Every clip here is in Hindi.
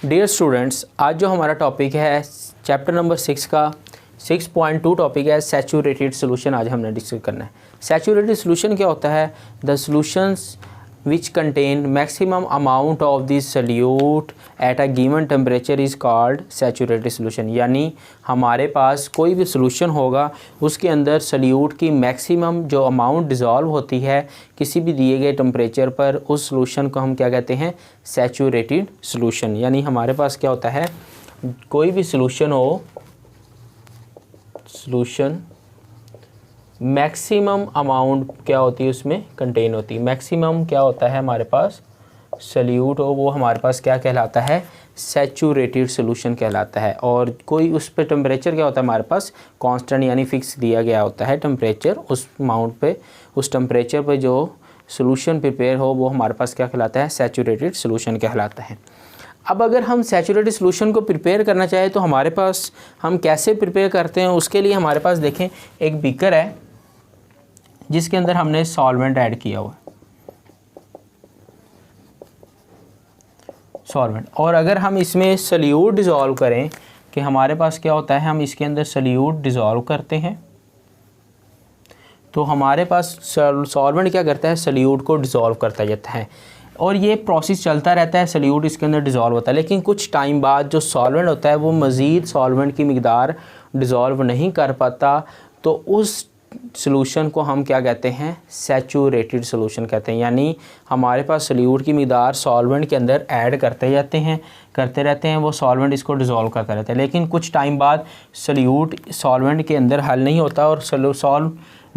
डियर स्टूडेंट्स, आज जो हमारा टॉपिक है चैप्टर नंबर 6 का 6.2 टॉपिक है सैचुरेटेड सोल्यूशन। आज हमने डिस्कस करना है। सैचुरेटेड सोल्यूशन क्या होता है? The solutions which contain maximum amount of this solute at a given temperature is called saturated solution. यानी हमारे पास कोई भी सोल्यूशन होगा, उसके अंदर सल्यूट की मैक्सिमम जो अमाउंट डिज़ोल्व होती है किसी भी दिए गए टेम्परेचर पर, उस सोल्यूशन को हम क्या कहते हैं? Saturated solution. यानी हमारे पास क्या होता है, कोई भी सोल्यूशन हो, सोल्यूशन मैक्सिमम अमाउंट क्या होती है उसमें कंटेन होती है। मैक्सिमम क्या होता है हमारे पास? सल्यूट हो, वो हमारे पास क्या कहलाता है? सैचुरेटेड सोल्यूशन कहलाता है। और कोई उस पे टेम्परेचर क्या होता है हमारे पास? कांस्टेंट यानी फिक्स दिया गया होता है टेम्परेचर। उस अमाउंट पे, उस टेम्परेचर पे जो सोल्यूशन प्रिपेयर हो वो हमारे पास क्या कहलाता है? सैचुरेटेड सोल्यूशन कहलाता है। अब अगर हम सैचुरेटेड सोल्यूशन को प्रिपेयर करना चाहें तो हमारे पास हम कैसे प्रिपेयर करते हैं? उसके लिए हमारे पास देखें एक बीकर है जिसके अंदर हमने सॉल्वेंट ऐड किया हुआ है, सॉल्वेंट। और अगर हम इसमें सल्यूट डिज़ोल्व करें कि हमारे पास क्या होता है, हम इसके अंदर सल्यूट डिज़ोल्व करते हैं तो हमारे पास सॉल्वेंट क्या करता है? सल्यूट को डिज़ोल्व करता जाता है और ये प्रोसेस चलता रहता है। सल्यूट इसके अंदर डिज़ोल्व होता है, लेकिन कुछ टाइम बाद जो सॉल्वेंट होता है वो मज़ीद सॉल्वेंट की मिकदार डिज़ोल्व नहीं कर पाता, तो उस सॉल्यूशन को हम क्या कहते हैं? सैचुरेटेड सॉल्यूशन कहते हैं। यानी हमारे पास सल्यूट की मिकदार सॉल्वेंट के अंदर ऐड करते रहते हैं, वो सॉल्वेंट इसको डिज़ोल्व करता रहता है, लेकिन कुछ टाइम बाद सल्यूट सॉल्वेंट के अंदर हल नहीं होता और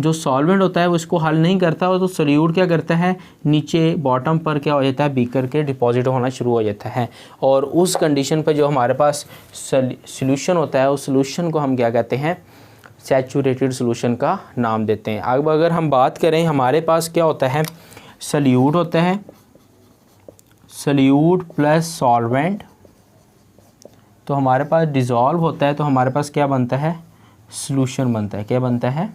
जो सॉल्वेंट होता है वो इसको हल नहीं करता, और तो सल्यूट क्या करता है? नीचे बॉटम पर क्या हो जाता है? बीकर के डिपॉजिट होना शुरू हो जाता है। और उस कंडीशन पर जो हमारे पास सॉल्यूशन होता है, उस सॉल्यूशन को हम क्या कहते हैं? सैचुरेटेड सॉल्यूशन का नाम देते हैं। अब अगर हम बात करें, हमारे पास क्या होता है? सल्यूट होता है, सल्यूट प्लस सॉल्वेंट, तो हमारे पास डिज़ोल्व होता है, तो हमारे पास क्या बनता है? सॉल्यूशन बनता है। क्या बनता है?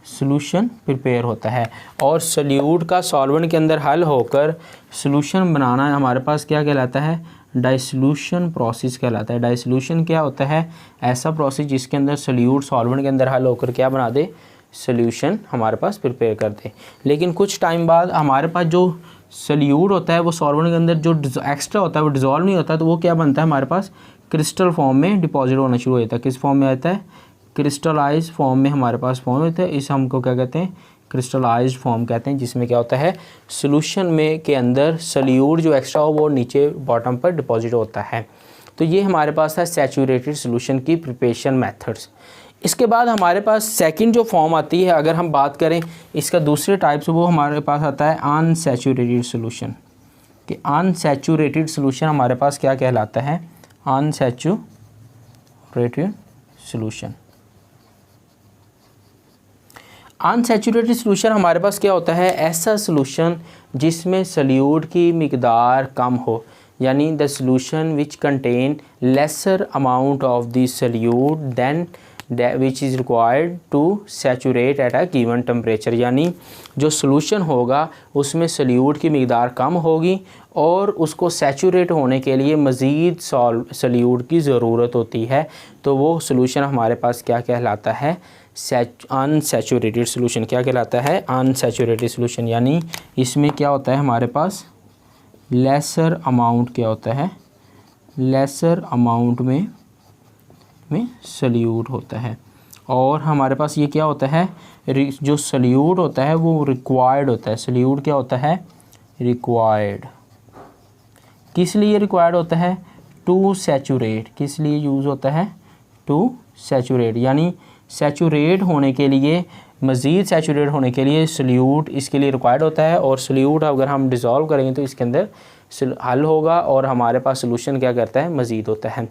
सॉल्यूशन प्रिपेयर होता है। और सल्यूट का सॉल्वेंट के अंदर हल होकर सॉल्यूशन बनाना हमारे पास क्या कहलाता है? डाइसोल्यूशन प्रोसेस कहलाता है। डाइसोल्यूशन क्या होता है? ऐसा प्रोसेस जिसके अंदर सल्यूट सॉल्वेंट के अंदर हल होकर क्या बना दे? सॉल्यूशन हमारे पास प्रिपेयर कर दे। लेकिन कुछ टाइम बाद हमारे पास जो सल्यूट होता है वो सॉल्वेंट के अंदर जो एक्स्ट्रा होता है वो डिज़ोल्व नहीं होता, तो वो क्या बनता है हमारे पास? क्रिस्टल फॉर्म में डिपॉजिट होना शुरू हो जाता है। किस फॉर्म में आता है? क्रिस्टलाइज फॉर्म में हमारे पास फॉर्म होता है। इस हमको क्या कहते हैं? क्रिस्टलाइज्ड फॉर्म कहते हैं, जिसमें क्या होता है? सॉल्यूशन में के अंदर सल्यूट जो एक्स्ट्रा हो वो नीचे बॉटम पर डिपॉजिट होता है। तो ये हमारे पास है सैचुरेटेड सॉल्यूशन की प्रिपरेशन मेथड्स। इसके बाद हमारे पास सेकंड जो फॉर्म आती है, अगर हम बात करें इसका दूसरे टाइप से, वो हमारे पास आता है अनसैचुरेटेड सॉल्यूशन। कि अनसैचुरेटेड सॉल्यूशन हमारे पास क्या कहलाता है? Unsaturated solution. अनसैचुरेटेड सॉल्यूशन हमारे पास क्या होता है? ऐसा सॉल्यूशन जिसमें सल्यूट की मिकदार कम हो, यानी the solution which contain lesser amount of the solute than which is required to saturate at a given temperature. यानी जो सॉल्यूशन होगा उसमें सल्यूट की मिकदार कम होगी और उसको सैचुरेट होने के लिए मज़ीद सल्यूट की ज़रूरत होती है, तो वो सॉल्यूशन हमारे पास क्या कहलाता है? Unsaturated solution. क्या कहलाता है? Unsaturated solution. यानी इसमें क्या होता है हमारे पास? लेसर अमाउंट क्या होता है? लेसर अमाउंट में सल्यूट होता है। और हमारे पास ये क्या होता है? जो सल्यूट होता है वो रिक्वायर्ड होता है। सल्यूट क्या होता है? रिक्वायर्ड। किस लिए रिक्वायर्ड होता है? To saturate. किस लिए यूज़ होता है? To saturate. यानी सैचुरेट होने के लिए, मज़ीद सैचुरेट होने के लिए सल्यूट इसके लिए रिक्वायर्ड होता है। और सल्यूट अगर हम डिज़ोल्व करेंगे तो इसके अंदर हल होगा और हमारे पास सॉल्यूशन क्या करता है? मज़ीद होता है।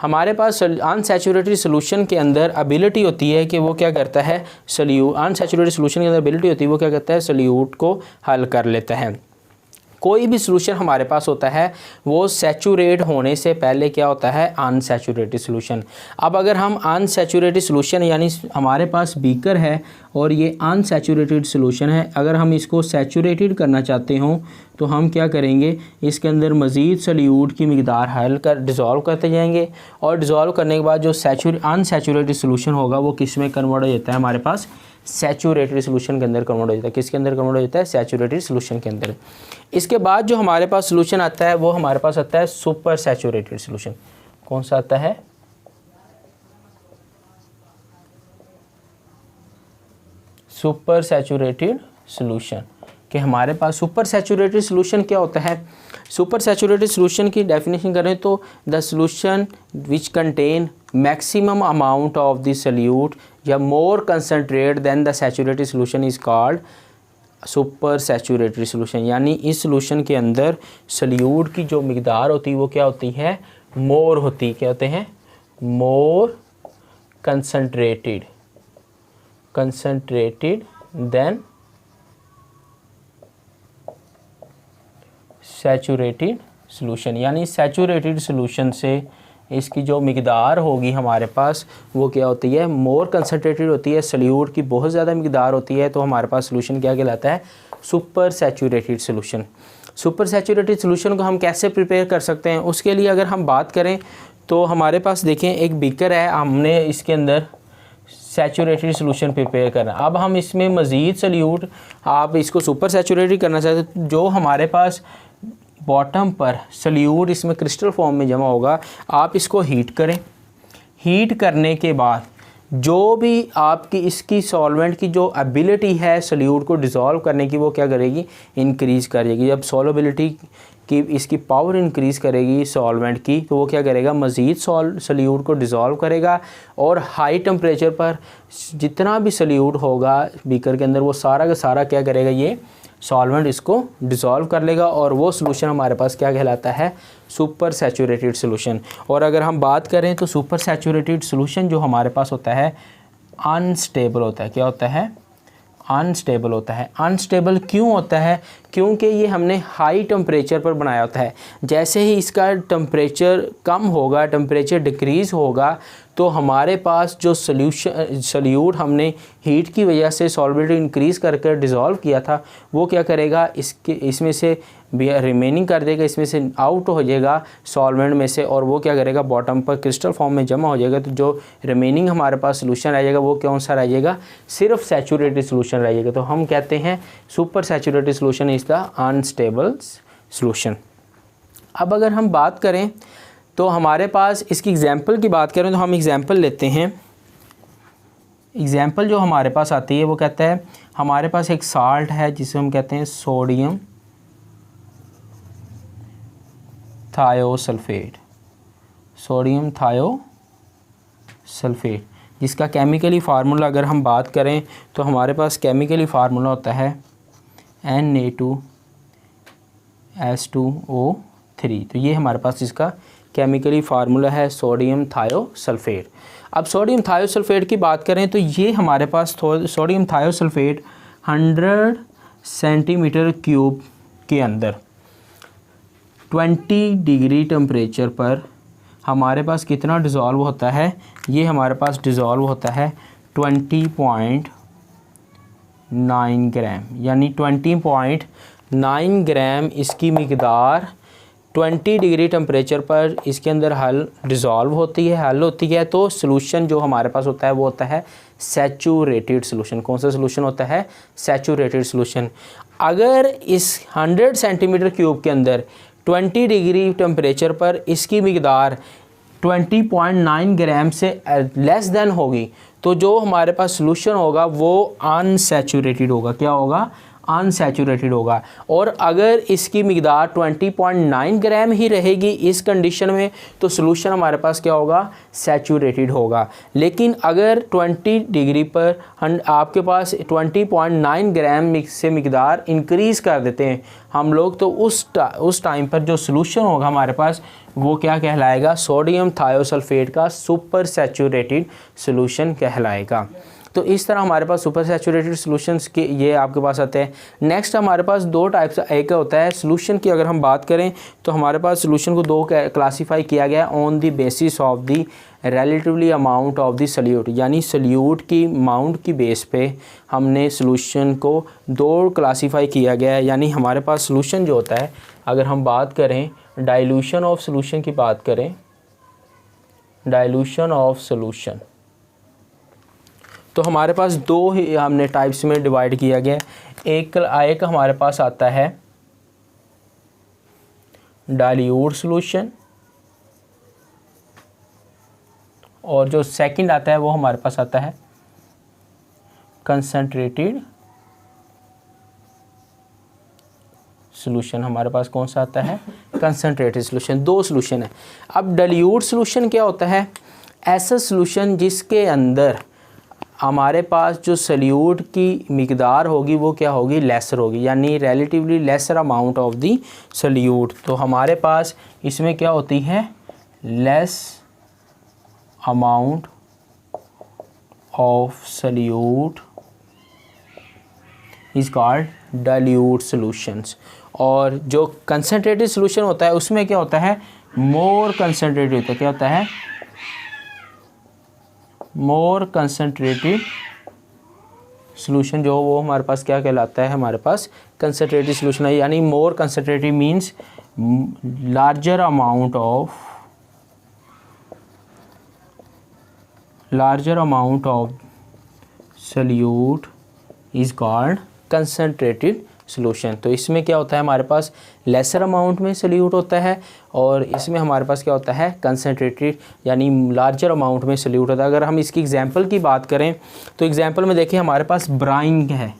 हमारे पास अनसैचुरेटेड सॉल्यूशन के अंदर एबिलिटी होती है कि वो क्या करता है? अनसैचुरेटेड सॉल्यूशन के अंदर एबिलिटी होती है वो क्या करता है? सल्यूट को हल कर लेता है। कोई भी सोल्यूशन हमारे पास होता है वो सैचुरेट होने से पहले क्या होता है, अनसैचुरेटेड सोल्यूशन। अब अगर हम अनसैचुरेटेड सोल्यूशन यानी हमारे पास बीकर है और ये अनसैचुरेटेड सोल्यूशन है, अगर हम इसको सैचुरेटेड करना चाहते हों तो हम क्या करेंगे, इसके अंदर मज़ीद सल्यूट की मिकदार डिज़ोल्व करते जाएंगे और डिज़ोल्व करने के बाद जो अनसैचुरेटेड सोल्यूशन होगा वो किस में कन्वर्ट हो जाता है, हमारे पास सैचुरेटेड सोल्यूशन के अंदर कन्वर्ट हो जाता है। किसके अंदर कन्वर्ट हो जाता है, सैचुरेटेड सोल्यूशन के अंदर। इसके बाद जो हमारे पास सोल्यूशन आता है वो हमारे पास आता है सुपर सैचुरेटेड सोल्यूशन। कौन सा आता है, सुपर सैचुरेटेड सोल्यूशन। कि हमारे पास सुपर सैचुरेटेड सोल्यूशन क्या होता है, सुपर सैचुरेटेड सोल्यूशन की डेफिनेशन करें तो the solution which contain maximum amount of the solute या more concentrate than the saturated solution is called super saturated solution. यानी इस सोल्यूशन के अंदर सल्यूट की जो मिकदार होती है वो क्या होती है, मोर होती, क्या होते हैं, मोर कंसनट्रेटेड देन सैचुरेटेड सोल्यूशन। यानी सैचुरेटेड सोल्यूशन से इसकी जो मिकदार होगी हमारे पास वो क्या होती है, मोर कंसनट्रेटेड होती है, सल्यूट की बहुत ज़्यादा मिकदार होती है, तो हमारे पास सोल्यूशन क्या कहलाता है, super saturated solution. Super saturated solution को हम कैसे प्रिपेयर कर सकते हैं, उसके लिए अगर हम बात करें तो हमारे पास देखें एक बीकर है, हमने इसके अंदर सैचुरेटेड सोल्यूशन प्रिपेयर करना। अब हम इसमें मज़ीद सल्यूट, आप इसको सुपर सैचुरेटेड करना चाहते तो जो हमारे पास बॉटम पर सल्यूट इसमें क्रिस्टल फॉर्म में जमा होगा, आप इसको हीट करें। हीट करने के बाद जो भी आपकी इसकी सॉल्वेंट की जो एबिलिटी है सल्यूट को डिज़ोल्व करने की वो क्या करेगी, इंक्रीज़ करेगी। जब सॉल्युबिलिटी की इसकी पावर इंक्रीज़ करेगी सॉल्वेंट की तो वो क्या करेगा, मज़ीद सल्यूट को डिज़ोल्व करेगा और हाई टेम्परेचर पर जितना भी सल्यूट होगा बीकर के अंदर वो सारा का सारा क्या करेगा, ये सॉल्वेंट इसको डिज़ोल्व कर लेगा और वो सोल्यूशन हमारे पास क्या कहलाता है, सुपर सैचुरेटेड सोल्यूशन। और अगर हम बात करें तो सुपर सैचुरेटेड सोल्यूशन जो हमारे पास होता है अनस्टेबल होता है। क्या होता है, अनस्टेबल होता है। अनस्टेबल क्यों होता है, क्योंकि ये हमने हाई टेम्परेचर पर बनाया होता है। जैसे ही इसका टेम्परेचर कम होगा, टेम्परेचर डिक्रीज़ होगा तो हमारे पास जो सल्यूट हमने हीट की वजह से सॉल्वेबिलिटी इंक्रीज़ करके डिज़ोल्व किया था वो क्या करेगा, इसमें से रिमेनिंग कर देगा, इसमें से आउट हो जाएगा सॉल्वेंट में से और वो क्या करेगा, बॉटम पर क्रिस्टल फॉर्म में जमा हो जाएगा। तो जो रिमेनिंग हमारे पास सोल्यूशन रह जाएगा वो कौन सा रह जाएगा, सिर्फ सैचुरेटेड सोल्यूशन रह जाएगा। तो हम कहते हैं super saturated solution is the unstable solution. अब अगर हम बात करें तो हमारे पास इसकी एग्जांपल की बात करें तो हम एग्जांपल लेते हैं। एग्जांपल जो हमारे पास आती है वो कहता है हमारे पास एक साल्ट है जिसे हम कहते हैं सोडियम थायोसल्फेट, सोडियम थायोसल्फेट, जिसका केमिकली फार्मूला अगर हम बात करें तो हमारे पास केमिकली फार्मूला होता है Na2S2O3। तो ये हमारे पास इसका केमिकली फार्मूला है सोडियम थायोसल्फेट। अब सोडियम थायोसल्फेट की बात करें तो ये हमारे पास सोडियम थायोसल्फेट 100 सेंटीमीटर क्यूब के अंदर 20 डिग्री टेम्परेचर पर हमारे पास कितना डिज़ोल्व होता है, ये हमारे पास डिज़ोल्व होता है 20.9 ग्राम। यानी 20.9 ग्राम इसकी मिकदार 20 डिग्री टेम्परेचर पर इसके अंदर हल होती है। तो सोल्यूशन जो हमारे पास होता है वो होता है सैचुरेटेड सोल्यूशन। कौन सा सोल्यूशन होता है, सैचुरेटेड सोल्यूशन। अगर इस 100 सेंटीमीटर क्यूब के अंदर 20 डिग्री टेम्परेचर पर इसकी मिकदार 20.9 ग्राम से लेस देन होगी तो जो हमारे पास सोल्यूशन होगा वो अनसैचुरेटेड होगा। क्या होगा, अनसैचुरेटेड होगा। और अगर इसकी मिकदार 20.9 ग्राम ही रहेगी इस कंडीशन में तो सोल्यूशन हमारे पास क्या होगा, सैचुरेटेड होगा। लेकिन अगर 20 डिग्री पर आपके पास 20.9 ग्राम से मिकदार इंक्रीज़ कर देते हैं हम लोग तो उस टाइम पर जो सोल्यूशन होगा हमारे पास वो क्या कहलाएगा, सोडियम थायोसल्फेट का सुपर सैचुरेटेड सोल्यूशन कहलाएगा। तो इस तरह हमारे पास सुपर सैचुरेटेड सॉल्यूशंस के ये आपके पास आते हैं। नेक्स्ट हमारे पास दो टाइप्स, एक होता है सॉल्यूशन की अगर हम बात करें तो हमारे पास सॉल्यूशन को दो क्लासीफाई किया गया है on the basis of the relatively amount of the solute, यानी सॉल्यूट की अमाउंट की बेस पे हमने सॉल्यूशन को दो क्लासीफाई किया गया है। यानी हमारे पास सॉल्यूशन जो होता है, अगर हम बात करें डाइल्यूशन ऑफ सॉल्यूशन की बात करें, डाइल्यूशन ऑफ सॉल्यूशन, तो हमारे पास दो ही हमने टाइप्स में डिवाइड किया गया है। एक हमारे पास आता है डाइल्यूट सॉल्यूशन, और जो सेकंड आता है वो हमारे पास आता है कंसंट्रेटेड सॉल्यूशन। हमारे पास कौन सा आता है? Concentrated solution. दो सॉल्यूशन है। अब डाइल्यूट सॉल्यूशन क्या होता है? ऐसा सॉल्यूशन जिसके अंदर हमारे पास जो सॉल्यूट की मिकदार होगी वो क्या होगी? लेसर होगी, यानी relatively laser amount of the solute. तो हमारे पास इसमें क्या होती है? Less amount of solute is called dilute solutions. और जो कंसंट्रेटेड सॉल्यूशन होता है उसमें क्या होता है? मोर कंसंट्रेटेड होता है। क्या होता है? मोर कंसंट्रेटेड सॉल्यूशन जो वो हमारे पास क्या कहलाता है? हमारे पास कंसंट्रेटेड सॉल्यूशन है। यानी more concentrated means larger amount of solute is called concentrated solution. तो इसमें क्या होता है? हमारे पास लेसर अमाउंट में सॉल्यूट होता है और इसमें हमारे पास क्या होता है? कंसंट्रेटेड यानी लार्जर अमाउंट में सॉल्यूट होता है। अगर हम इसकी एग्जांपल की बात करें तो एग्जांपल में देखिए हमारे पास ब्राइन है।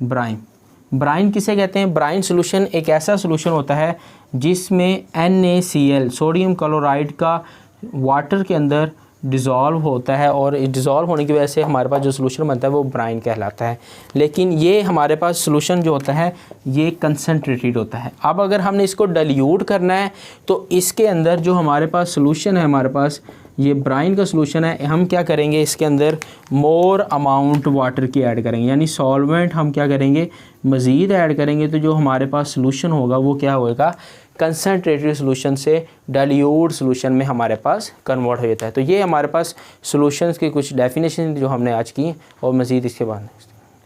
ब्राइन किसे कहते हैं? ब्राइन सॉल्यूशन एक ऐसा सॉल्यूशन होता है जिसमें NaCl सोडियम क्लोराइड का वाटर के अंदर डिज़ोल्व होता है और डिज़ोल्व होने की वजह से हमारे पास जो सॉल्यूशन बनता है वो ब्राइन कहलाता है। लेकिन ये हमारे पास सॉल्यूशन जो होता है ये कंसंट्रेटेड होता है। अब अगर हमने इसको डाइल्यूट करना है तो इसके अंदर जो हमारे पास सॉल्यूशन है, हमारे पास ये ब्राइन का सॉल्यूशन है, हम क्या करेंगे? इसके अंदर मोर अमाउंट वाटर की ऐड करेंगे, यानी सॉल्वेंट हम क्या करेंगे? मज़ीद ऐड करेंगे। तो जो हमारे पास सॉल्यूशन होगा वो क्या होगा? कंसंट्रेटेड सॉल्यूशन से डाइल्यूट सॉल्यूशन में हमारे पास कन्वर्ट हो जाता है। तो ये हमारे पास सॉल्यूशंस की कुछ डेफिनेशन जो हमने आज की, और मज़ीद इसके बाद